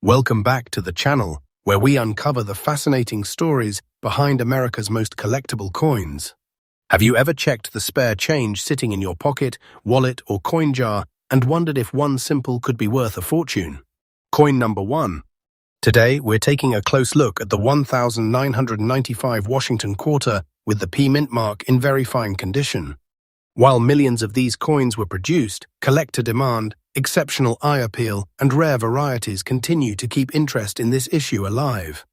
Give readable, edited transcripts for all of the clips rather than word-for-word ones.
Welcome back to the channel, where we uncover the fascinating stories behind America's most collectible coins. Have you ever checked the spare change sitting in your pocket, wallet, or coin jar and wondered if one simple could be worth a fortune? Coin number 1. Today, we're taking a close look at the 1995 Washington quarter with the P mint mark in very fine condition. While millions of these coins were produced, collector demand, exceptional eye appeal, and rare varieties continue to keep interest in this issue alive.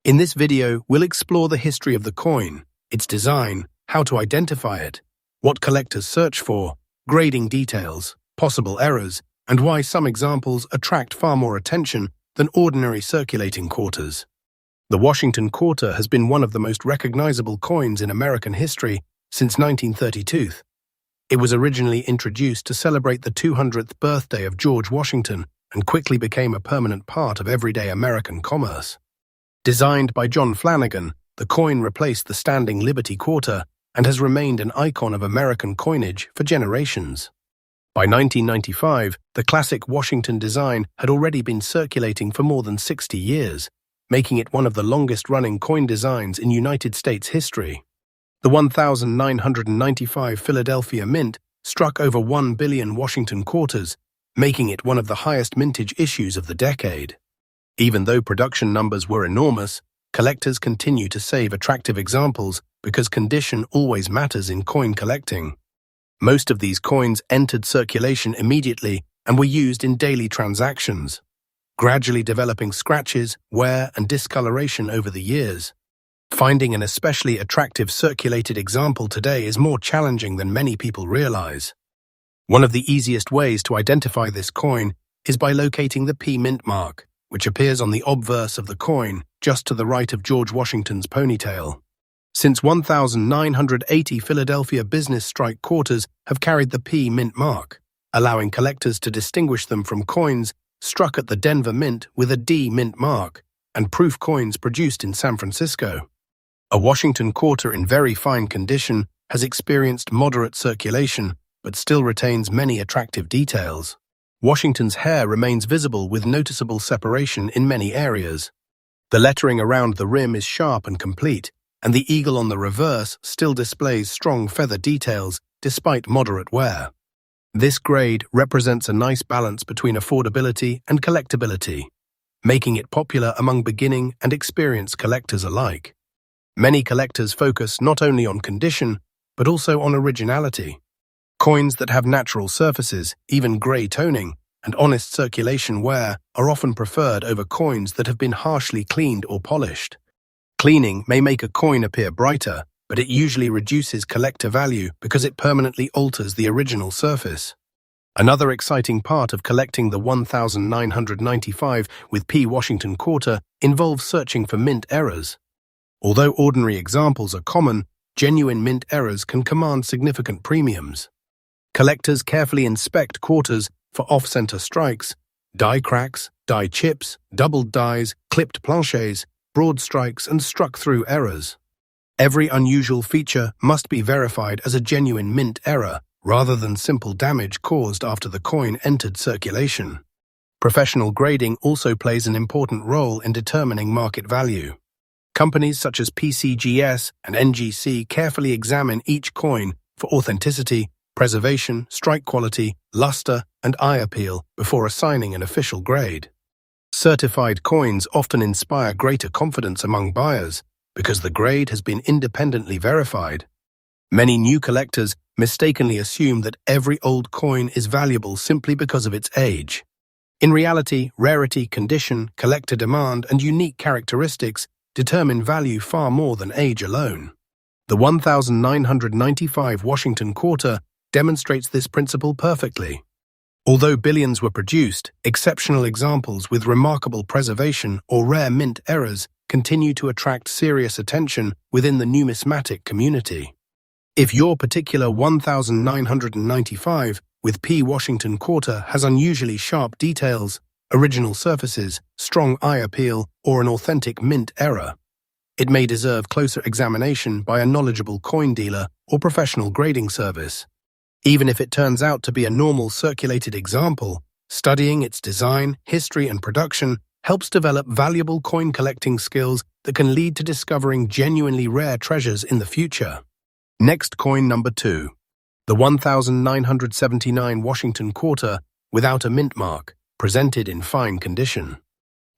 In this video, we'll explore the history of the coin, its design, how to identify it, what collectors search for, grading details, possible errors, and why some examples attract far more attention than ordinary circulating quarters. The Washington quarter has been one of the most recognizable coins in American history since 1932. It was originally introduced to celebrate the 200th birthday of George Washington and quickly became a permanent part of everyday American commerce. Designed by John Flanagan, the coin replaced the standing Liberty quarter and has remained an icon of American coinage for generations. By 1995, the classic Washington design had already been circulating for more than 60 years, making it one of the longest-running coin designs in United States history. The 1995 Philadelphia Mint struck over 1 billion Washington quarters, making it one of the highest mintage issues of the decade. Even though production numbers were enormous, collectors continue to save attractive examples because condition always matters in coin collecting. Most of these coins entered circulation immediately and were used in daily transactions, gradually developing scratches, wear, and discoloration over the years. Finding an especially attractive circulated example today is more challenging than many people realize. One of the easiest ways to identify this coin is by locating the P mint mark, which appears on the obverse of the coin just to the right of George Washington's ponytail. Since 1980, Philadelphia business strike quarters have carried the P mint mark, allowing collectors to distinguish them from coins struck at the Denver Mint with a D mint mark and proof coins produced in San Francisco. A Washington quarter in very fine condition has experienced moderate circulation but still retains many attractive details. Washington's hair remains visible with noticeable separation in many areas. The lettering around the rim is sharp and complete, and the eagle on the reverse still displays strong feather details despite moderate wear. This grade represents a nice balance between affordability and collectability, making it popular among beginning and experienced collectors alike. Many collectors focus not only on condition, but also on originality. Coins that have natural surfaces, even grey toning, and honest circulation wear are often preferred over coins that have been harshly cleaned or polished. Cleaning may make a coin appear brighter, but it usually reduces collector value because it permanently alters the original surface. Another exciting part of collecting the 1995 with P Washington quarter involves searching for mint errors. Although ordinary examples are common, genuine mint errors can command significant premiums. Collectors carefully inspect quarters for off-center strikes, die cracks, die chips, doubled dies, clipped planchets, broad strikes, and struck-through errors. Every unusual feature must be verified as a genuine mint error, rather than simple damage caused after the coin entered circulation. Professional grading also plays an important role in determining market value. Companies such as PCGS and NGC carefully examine each coin for authenticity, preservation, strike quality, luster, and eye appeal before assigning an official grade. Certified coins often inspire greater confidence among buyers because the grade has been independently verified. Many new collectors mistakenly assume that every old coin is valuable simply because of its age. In reality, rarity, condition, collector demand, and unique characteristics determine value far more than age alone. The 1995 Washington quarter demonstrates this principle perfectly. Although billions were produced, exceptional examples with remarkable preservation or rare mint errors continue to attract serious attention within the numismatic community. If your particular 1995 with P Washington quarter has unusually sharp details, original surfaces, strong eye appeal, or an authentic mint error, it may deserve closer examination by a knowledgeable coin dealer or professional grading service. Even if it turns out to be a normal circulated example, studying its design, history, and production helps develop valuable coin collecting skills that can lead to discovering genuinely rare treasures in the future. Next, coin number 2. The 1979 Washington quarter without a mint mark, presented in fine condition.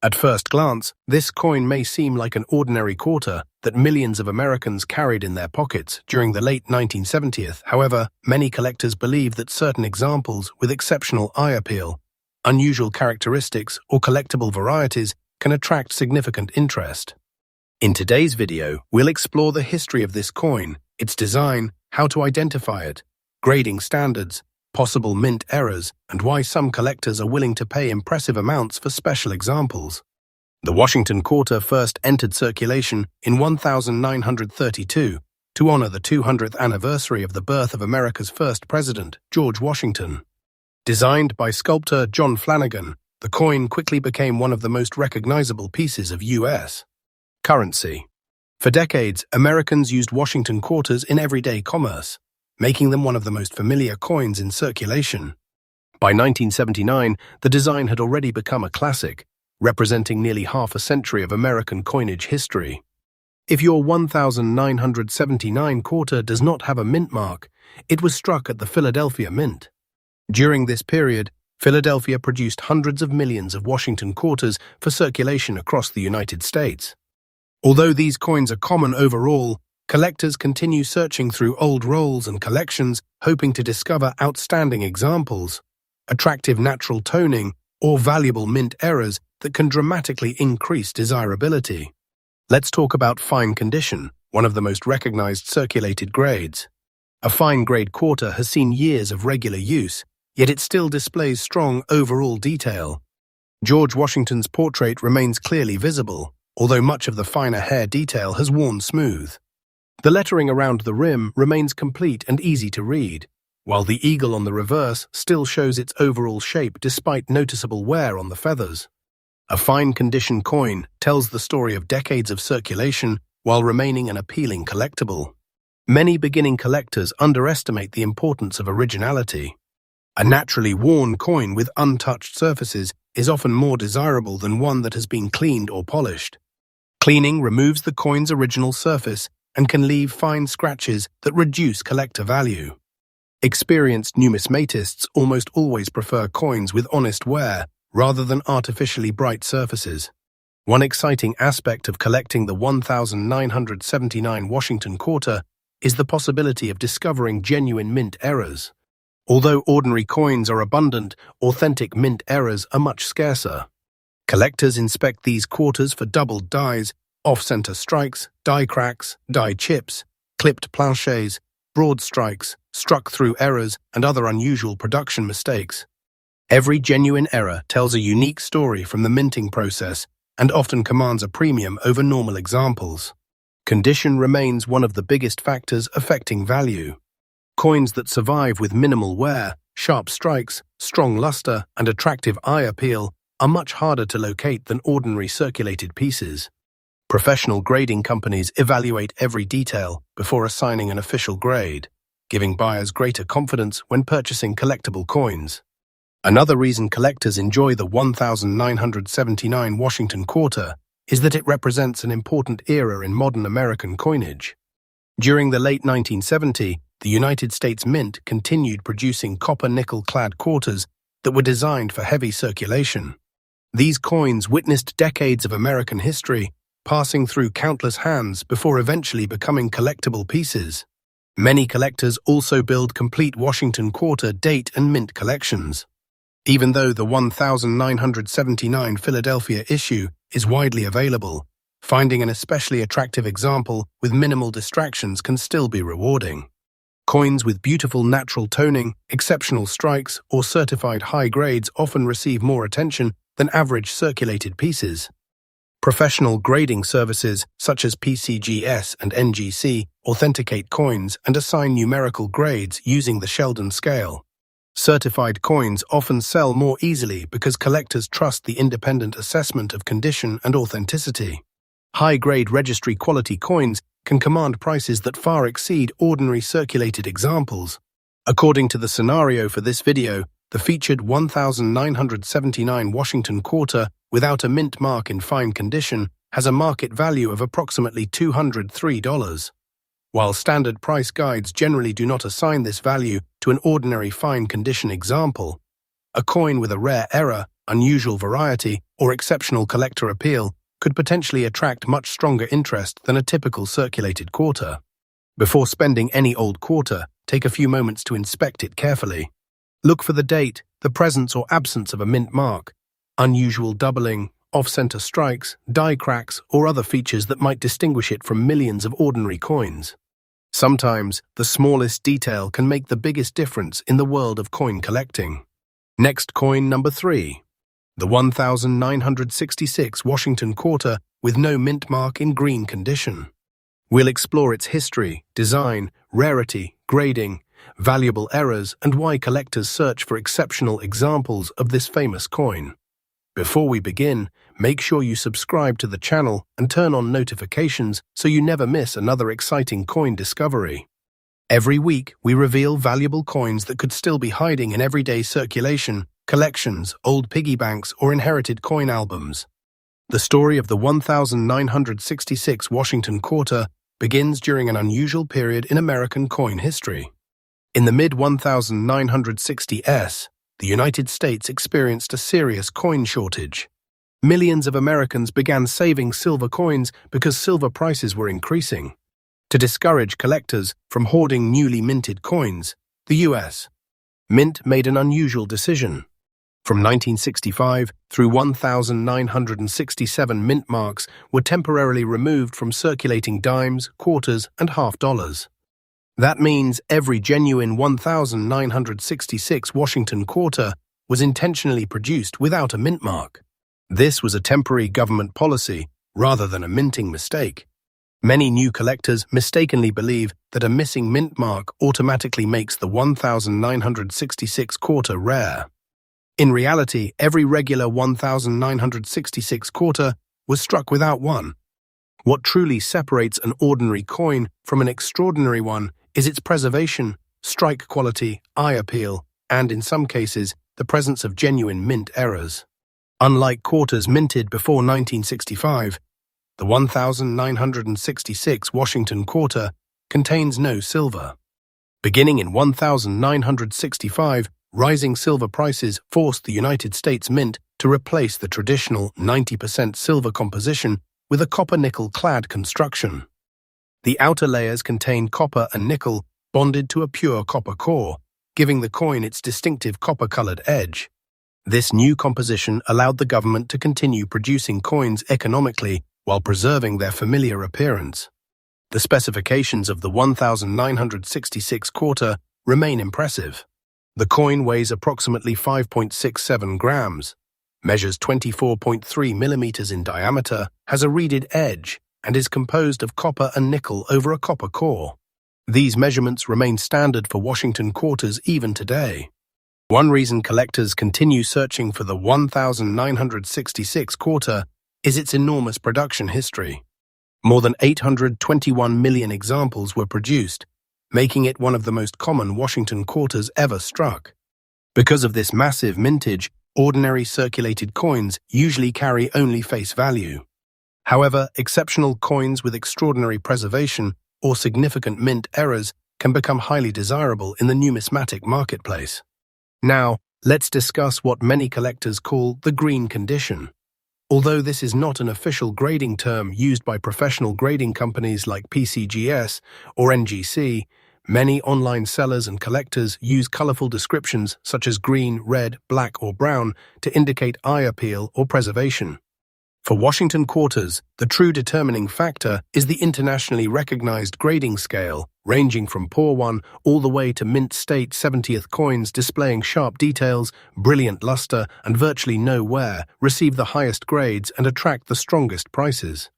At first glance, this coin may seem like an ordinary quarter that millions of Americans carried in their pockets during the late 1970s. However, many collectors believe that certain examples with exceptional eye appeal, unusual characteristics, or collectible varieties can attract significant interest. In today's video, we'll explore the history of this coin, its design, how to identify it, grading standards, possible mint errors, and why some collectors are willing to pay impressive amounts for special examples. The Washington quarter first entered circulation in 1932 to honor the 200th anniversary of the birth of America's first president, George Washington. Designed by sculptor John Flanagan, the coin quickly became one of the most recognizable pieces of U.S. currency. For decades, Americans used Washington quarters in everyday commerce, making them one of the most familiar coins in circulation. By 1979, the design had already become a classic, representing nearly half a century of American coinage history. If your 1979 quarter does not have a mint mark, it was struck at the Philadelphia Mint. During this period, Philadelphia produced hundreds of millions of Washington quarters for circulation across the United States. Although these coins are common overall, collectors continue searching through old rolls and collections, hoping to discover outstanding examples, attractive natural toning, or valuable mint errors that can dramatically increase desirability. Let's talk about fine condition, one of the most recognized circulated grades. A fine-grade quarter has seen years of regular use, yet it still displays strong overall detail. George Washington's portrait remains clearly visible, although much of the finer hair detail has worn smooth. The lettering around the rim remains complete and easy to read, while the eagle on the reverse still shows its overall shape despite noticeable wear on the feathers. A fine-condition coin tells the story of decades of circulation while remaining an appealing collectible. Many beginning collectors underestimate the importance of originality. A naturally worn coin with untouched surfaces is often more desirable than one that has been cleaned or polished. Cleaning removes the coin's original surface and can leave fine scratches that reduce collector value. Experienced numismatists almost always prefer coins with honest wear rather than artificially bright surfaces. One exciting aspect of collecting the 1979 Washington quarter is the possibility of discovering genuine mint errors. Although ordinary coins are abundant, authentic mint errors are much scarcer. Collectors inspect these quarters for doubled dies, off-center strikes, die cracks, die chips, clipped planchets, broad strikes, struck-through errors, and other unusual production mistakes. Every genuine error tells a unique story from the minting process and often commands a premium over normal examples. Condition remains one of the biggest factors affecting value. Coins that survive with minimal wear, sharp strikes, strong luster, and attractive eye appeal are much harder to locate than ordinary circulated pieces. Professional grading companies evaluate every detail before assigning an official grade, giving buyers greater confidence when purchasing collectible coins. Another reason collectors enjoy the 1979 Washington quarter is that it represents an important era in modern American coinage. During the late 1970s, the United States Mint continued producing copper-nickel-clad quarters that were designed for heavy circulation. These coins witnessed decades of American history, passing through countless hands before eventually becoming collectible pieces. Many collectors also build complete Washington quarter date and mint collections. Even though the 1979 Philadelphia issue is widely available, finding an especially attractive example with minimal distractions can still be rewarding. Coins with beautiful natural toning, exceptional strikes, or certified high grades often receive more attention than average circulated pieces. Professional grading services such as PCGS and NGC authenticate coins and assign numerical grades using the Sheldon scale. Certified coins often sell more easily because collectors trust the independent assessment of condition and authenticity. High-grade registry quality coins can command prices that far exceed ordinary circulated examples. According to the scenario for this video, the featured 1979 Washington quarter without a mint mark in fine condition, has a market value of approximately $203. While standard price guides generally do not assign this value to an ordinary fine condition example, a coin with a rare error, unusual variety, or exceptional collector appeal could potentially attract much stronger interest than a typical circulated quarter. Before spending any old quarter, take a few moments to inspect it carefully. Look for the date, the presence or absence of a mint mark, unusual doubling, off-center strikes, die cracks, or other features that might distinguish it from millions of ordinary coins. Sometimes, the smallest detail can make the biggest difference in the world of coin collecting. Next coin number 3. The 1966 Washington quarter with no mint mark in green condition. We'll explore its history, design, rarity, grading, valuable errors, and why collectors search for exceptional examples of this famous coin. Before we begin, make sure you subscribe to the channel and turn on notifications so you never miss another exciting coin discovery. Every week, we reveal valuable coins that could still be hiding in everyday circulation, collections, old piggy banks, or inherited coin albums. The story of the 1966 Washington quarter begins during an unusual period in American coin history. In the mid-1960s, the United States experienced a serious coin shortage. Millions of Americans began saving silver coins because silver prices were increasing. To discourage collectors from hoarding newly minted coins, the U.S. Mint made an unusual decision. From 1965 through 1967 mint marks were temporarily removed from circulating dimes, quarters, and half dollars. That means every genuine 1966 Washington quarter was intentionally produced without a mint mark. This was a temporary government policy rather than a minting mistake. Many new collectors mistakenly believe that a missing mint mark automatically makes the 1966 quarter rare. In reality, every regular 1966 quarter was struck without one. What truly separates an ordinary coin from an extraordinary one is its preservation, strike quality, eye appeal, and in some cases, the presence of genuine mint errors. Unlike quarters minted before 1965, the 1966 Washington quarter contains no silver. Beginning in 1965, rising silver prices forced the United States Mint to replace the traditional 90% silver composition with a copper-nickel-clad construction. The outer layers contain copper and nickel bonded to a pure copper core, giving the coin its distinctive copper-colored edge. This new composition allowed the government to continue producing coins economically while preserving their familiar appearance. The specifications of the 1966 quarter remain impressive. The coin weighs approximately 5.67 grams, measures 24.3 millimeters in diameter, has a reeded edge, and is composed of copper and nickel over a copper core. These measurements remain standard for Washington quarters even today. One reason collectors continue searching for the 1966 quarter is its enormous production history. More than 821 million examples were produced, making it one of the most common Washington quarters ever struck. Because of this massive mintage, ordinary circulated coins usually carry only face value. However, exceptional coins with extraordinary preservation or significant mint errors can become highly desirable in the numismatic marketplace. Now, let's discuss what many collectors call the green condition. Although this is not an official grading term used by professional grading companies like PCGS or NGC, many online sellers and collectors use colorful descriptions such as green, red, black, or brown to indicate eye appeal or preservation. For Washington quarters, the true determining factor is the internationally recognized grading scale, ranging from poor 1 all the way to mint state 70th coins displaying sharp details, brilliant luster, and virtually no wear, receive the highest grades and attract the strongest prices.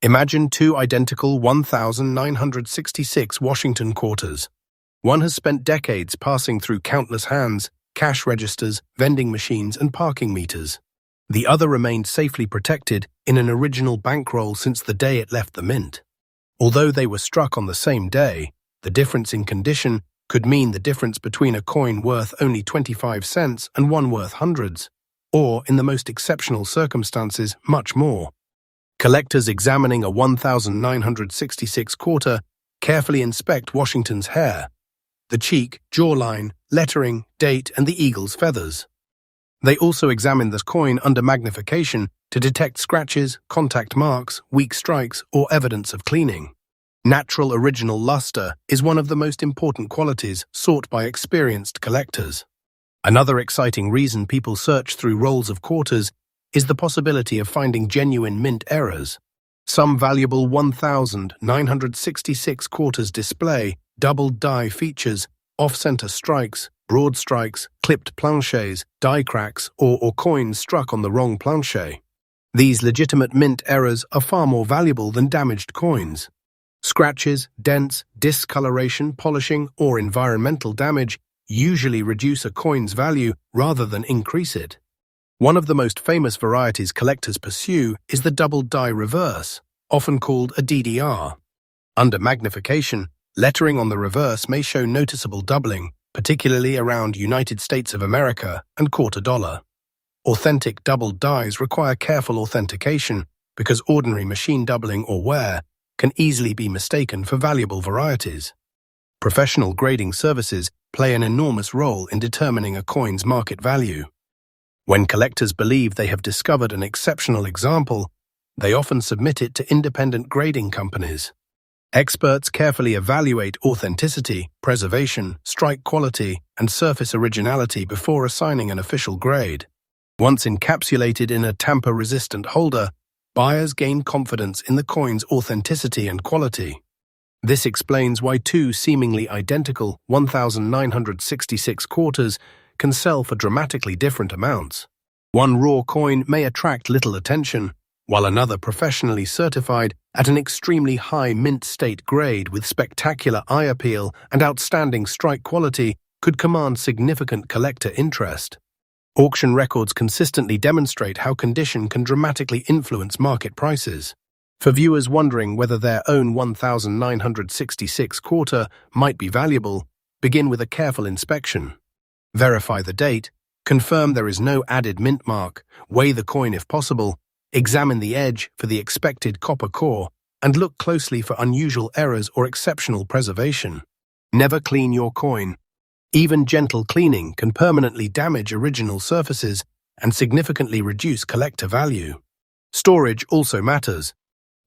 Imagine two identical 1966 Washington quarters. One has spent decades passing through countless hands, cash registers, vending machines, and parking meters. The other remained safely protected in an original bankroll since the day it left the mint. Although they were struck on the same day, the difference in condition could mean the difference between a coin worth only 25 cents and one worth hundreds, or, in the most exceptional circumstances, much more. Collectors examining a 1966 quarter carefully inspect Washington's hair, the cheek, jawline, lettering, date, and the eagle's feathers. They also examine the coin under magnification to detect scratches, contact marks, weak strikes, or evidence of cleaning. Natural original luster is one of the most important qualities sought by experienced collectors. Another exciting reason people search through rolls of quarters is the possibility of finding genuine mint errors. Some valuable 1966 quarters display doubled die features, off-center strikes, broad strikes, clipped planchets, die cracks, or coins struck on the wrong planchet. These legitimate mint errors are far more valuable than damaged coins. Scratches, dents, discoloration, polishing, or environmental damage usually reduce a coin's value rather than increase it. One of the most famous varieties collectors pursue is the doubled die reverse, often called a DDR. Under magnification, lettering on the reverse may show noticeable doubling, particularly around United States of America and quarter dollar. Authentic doubled dies require careful authentication because ordinary machine doubling or wear can easily be mistaken for valuable varieties. Professional grading services play an enormous role in determining a coin's market value. When collectors believe they have discovered an exceptional example, they often submit it to independent grading companies. Experts carefully evaluate authenticity, preservation, strike quality, and surface originality before assigning an official grade. Once encapsulated in a tamper-resistant holder, buyers gain confidence in the coin's authenticity and quality. This explains why two seemingly identical 1966 quarters can sell for dramatically different amounts. One raw coin may attract little attention, while another professionally certified at an extremely high mint state grade with spectacular eye appeal and outstanding strike quality could command significant collector interest. Auction records consistently demonstrate how condition can dramatically influence market prices. For viewers wondering whether their own 1966 quarter might be valuable, begin with a careful inspection. Verify the date, confirm there is no added mint mark, weigh the coin if possible, examine the edge for the expected copper core, and look closely for unusual errors or exceptional preservation. Never clean your coin. Even gentle cleaning can permanently damage original surfaces and significantly reduce collector value. Storage also matters.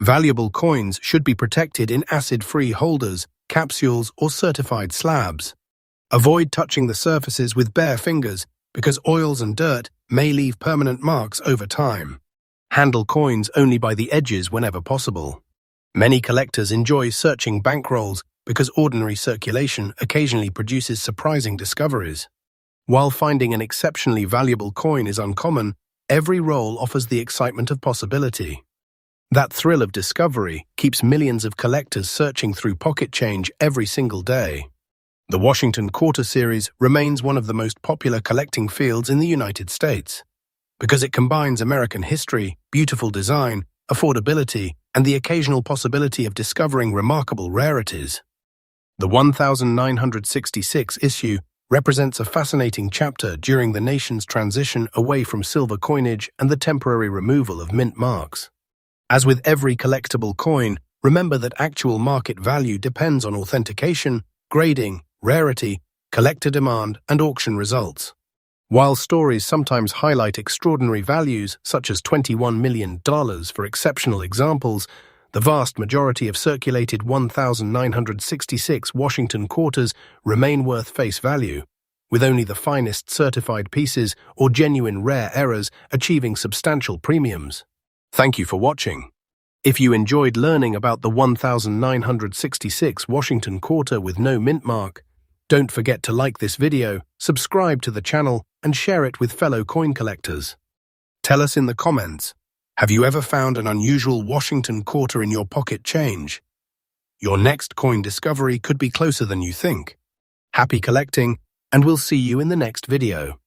Valuable coins should be protected in acid-free holders, capsules, or certified slabs. Avoid touching the surfaces with bare fingers because oils and dirt may leave permanent marks over time. Handle coins only by the edges whenever possible. Many collectors enjoy searching bankrolls because ordinary circulation occasionally produces surprising discoveries. While finding an exceptionally valuable coin is uncommon, every roll offers the excitement of possibility. That thrill of discovery keeps millions of collectors searching through pocket change every single day. The Washington Quarter Series remains one of the most popular collecting fields in the United States because it combines American history, beautiful design, affordability, and the occasional possibility of discovering remarkable rarities. The 1966 issue represents a fascinating chapter during the nation's transition away from silver coinage and the temporary removal of mint marks. As with every collectible coin, remember that actual market value depends on authentication, grading, rarity, collector demand, and auction results. While stories sometimes highlight extraordinary values, such as $21 million for exceptional examples, the vast majority of circulated 1966 Washington quarters remain worth face value, with only the finest certified pieces or genuine rare errors achieving substantial premiums. Thank you for watching. If you enjoyed learning about the 1966 Washington quarter with no mint mark, don't forget to like this video, subscribe to the channel, and share it with fellow coin collectors. Tell us in the comments, have you ever found an unusual Washington quarter in your pocket change? Your next coin discovery could be closer than you think. Happy collecting, and we'll see you in the next video.